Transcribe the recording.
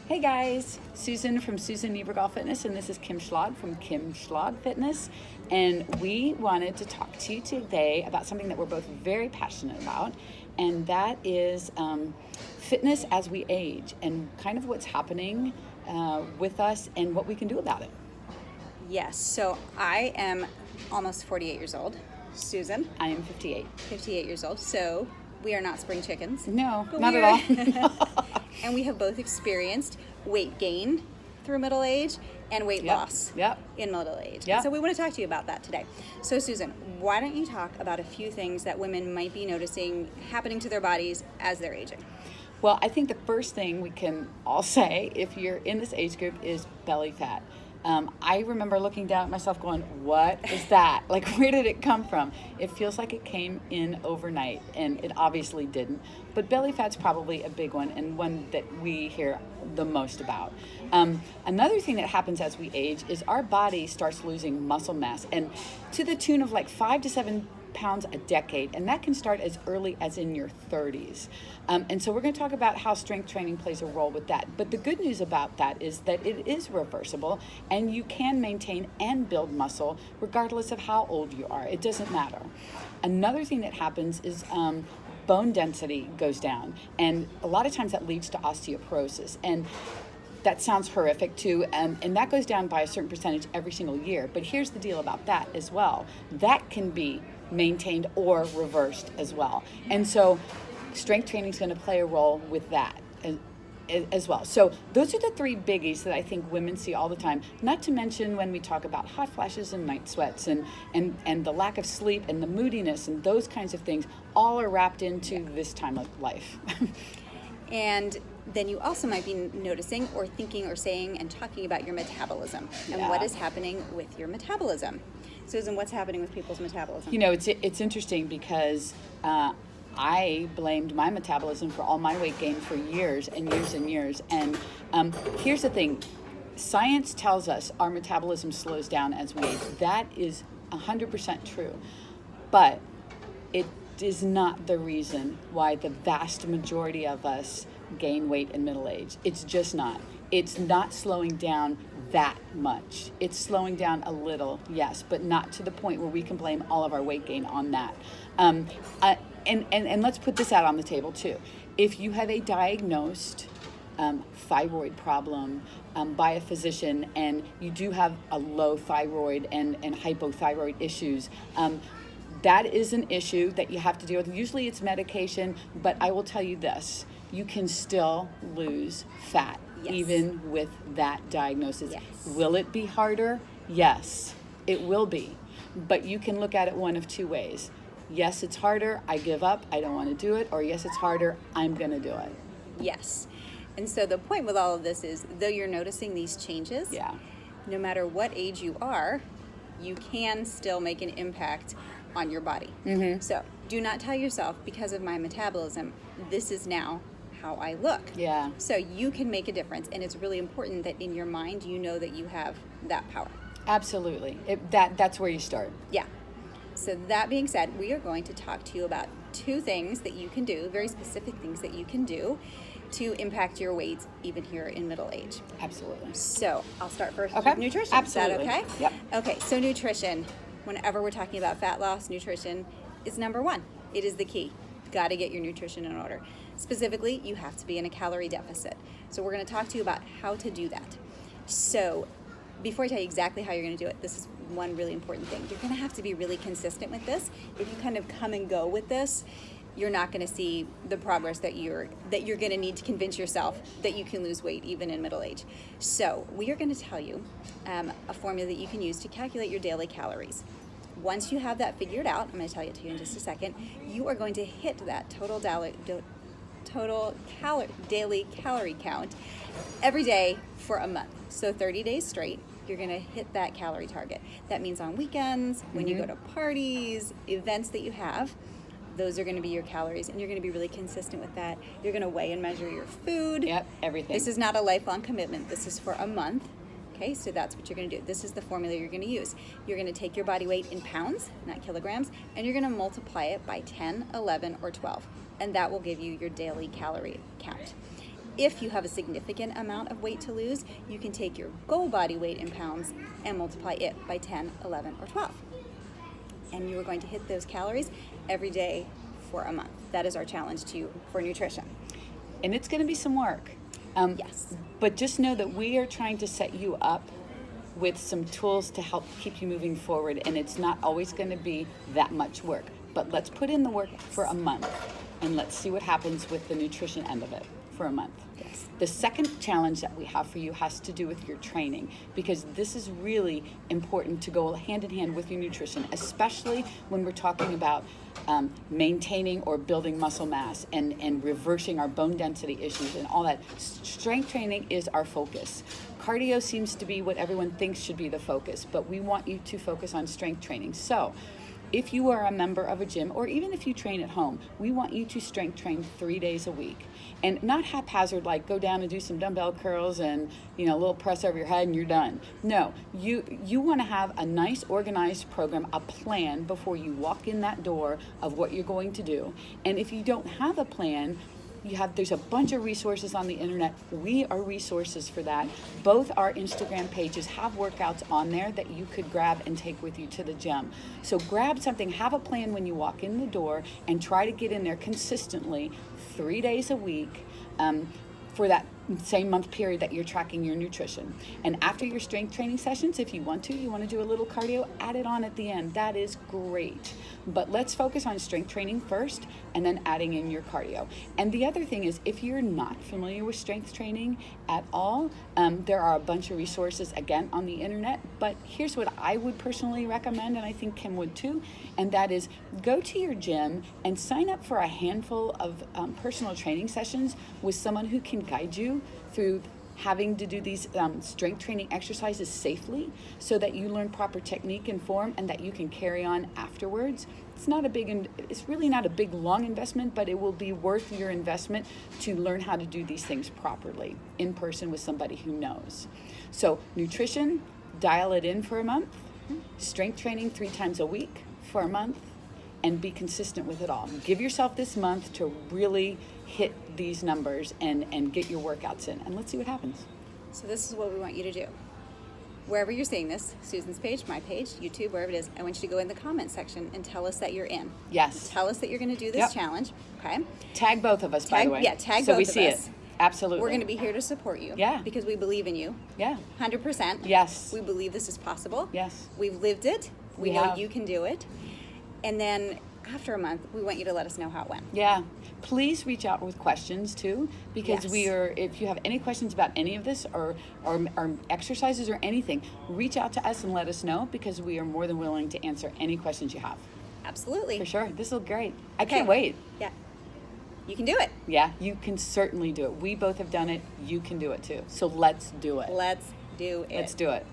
Hey guys, Susan from Susan Niebergall Fitness, and this is Kim Schlag from Kim Schlag Fitness. And we wanted to talk to you today about something that we're both very passionate about, and that is fitness as we age and kind of what's happening with us and what we can do about it. Yes, so I am almost 48 years old. Susan? I am 58. 58 years old, so we are not spring chickens. No, not at all. And we have both experienced weight gain through middle age and weight loss in middle age. Yep. So we want to talk to you about that today. So Susan, why don't you talk about a few things that women might be noticing happening to their bodies as they're aging? Well, I think the first thing we can all say if you're in this age group is belly fat. I remember looking down at myself going, what is that? Like, where did it come from? It feels like it came in overnight, and it obviously didn't. But belly fat's probably a big one, and one that we hear the most about. Another thing that happens as we age is our body starts losing muscle mass, and to the tune of like 5 to 7 pounds a decade, and that can start as early as in your 30s. And so we're going to talk about how strength training plays a role with that. But the good news about that is that it is reversible, and you can maintain and build muscle regardless of how old you are. It doesn't matter. Another thing that happens is bone density goes down, and a lot of times that leads to osteoporosis. And that sounds horrific too, and that goes down by a certain percentage every single year. But here's the deal about that as well. That can be maintained or reversed as well. And so strength training is going to play a role with that as well. So those are the three biggies that I think women see all the time, not to mention when we talk about hot flashes and night sweats and the lack of sleep and the moodiness and those kinds of things, all are wrapped into this time of life. And then you also might be noticing or thinking or saying and talking about your metabolism and what is happening with your metabolism. Susan, what's happening with people's metabolism? You know, it's interesting because I blamed my metabolism for all my weight gain for years and years and years. And here's the thing. Science tells us our metabolism slows down as we age. That is 100% true. But it is not the reason why the vast majority of us gain weight in middle age. It's just not. It's not slowing down that much. It's slowing down a little, yes, but not to the point where we can blame all of our weight gain on that. And let's put this out on the table too. If you have a diagnosed thyroid problem by a physician, and you do have a low thyroid and hypothyroid issues, that is an issue that you have to deal with. Usually it's medication, but I will tell you this, you can still lose fat. Yes. Even with that diagnosis. Yes. Will it be harder? Yes, it will be. But you can look at it one of two ways. Yes, it's harder, I give up, I don't want to do it, or yes, it's harder, I'm going to do it. Yes. And so the point with all of this is, though you're noticing these changes, no matter what age you are, you can still make an impact on your body. Mm-hmm. So do not tell yourself, because of my metabolism, this is now how I look. Yeah. So you can make a difference, and it's really important that in your mind you know that you have that power. Absolutely. That's where you start. Yeah. So that being said, we are going to talk to you about two things that you can do, very specific things that you can do to impact your weight even here in middle age. Absolutely. So I'll start first with nutrition. Absolutely. Is that okay? Yep. Okay, so nutrition. Whenever we're talking about fat loss, nutrition is number one. It is the key. Got to get your nutrition in order. Specifically, you have to be in a calorie deficit. So we're going to talk to you about how to do that. So before I tell you exactly how you're going to do it, this is one really important thing. You're going to have to be really consistent with this. If you kind of come and go with this, you're not going to see the progress that you're going to need to convince yourself that you can lose weight even in middle age. So we are going to tell you a formula that you can use to calculate your daily calories. Once you have that figured out, I'm going to tell you to you in just a second, you are going to hit that total daily calorie count every day for a month. So 30 days straight, you're going to hit that calorie target. That means on weekends, when you go to parties, events that you have, those are going to be your calories, and you're going to be really consistent with that. You're going to weigh and measure your food. Yep, everything. This is not a lifelong commitment. This is for a month. Okay, so that's what you're going to do. This is the formula you're going to use. You're going to take your body weight in pounds, not kilograms, and you're going to multiply it by 10, 11, or 12. And that will give you your daily calorie count. if you have a significant amount of weight to lose, you can take your goal body weight in pounds and multiply it by 10, 11, or 12. And you are going to hit those calories every day for a month. That is our challenge to you for nutrition. And it's going to be some work. Yes. But just know that we are trying to set you up with some tools to help keep you moving forward, and it's not always going to be that much work. But let's put in the work for a month, and let's see what happens with the nutrition end of it for a month. Yes. The second challenge that we have for you has to do with your training, because this is really important to go hand in hand with your nutrition, especially when we're talking about maintaining or building muscle mass and reversing our bone density issues and all that. Strength training is our focus. Cardio seems to be what everyone thinks should be the focus, but we want you to focus on strength training. So if you are a member of a gym, or even if you train at home, we want you to strength train 3 days a week. And not haphazard, like go down and do some dumbbell curls and a little press over your head and you're done. No, you want to have a nice organized program, a plan before you walk in that door of what you're going to do. And if you don't have a plan, there's a bunch of resources on the internet. We are resources for that. Both our Instagram pages have workouts on there that you could grab and take with you to the gym. So grab something, have a plan when you walk in the door, and try to get in there consistently 3 days a week for that same month period that you're tracking your nutrition. And after your strength training sessions, if you want to do a little cardio, add it on at the end. That is great. But let's focus on strength training first and then adding in your cardio. And the other thing is, if you're not familiar with strength training at all, there are a bunch of resources again on the internet, but here's what I would personally recommend, and I think Kim would too, and that is go to your gym and sign up for a handful of personal training sessions with someone who can guide you through having to do these strength training exercises safely, so that you learn proper technique and form and that you can carry on afterwards. It's really not a big long investment, but it will be worth your investment to learn how to do these things properly in person with somebody who knows. So nutrition, dial it in for a month. Strength training 3 times a week for a month, and be consistent with it all. Give yourself this month to really hit these numbers and get your workouts in, and let's see what happens. So this is what we want you to do. Wherever you're seeing this, Susan's page, my page, YouTube, wherever it is, I want you to go in the comment section and tell us that you're in. Yes. Tell us that you're going to do this challenge, okay? Tag both of us, by the way. Yeah, tag so both we of see us. it. Absolutely. We're going to be here to support you. Yeah. Because we believe in you. Yeah. 100%. Yes. We believe this is possible. Yes. We've lived it. We know have. you can do it. And then after a month, we want you to let us know how it went. Yeah. Please reach out with questions too, because Yes. if you have any questions about any of this or exercises or anything, reach out to us and let us know, because we are more than willing to answer any questions you have. Absolutely. For sure. This will be great. I Okay. can't wait. Yeah. You can do it. Yeah, you can certainly do it. We both have done it. You can do it too. So let's do it. Let's do it. Let's do it.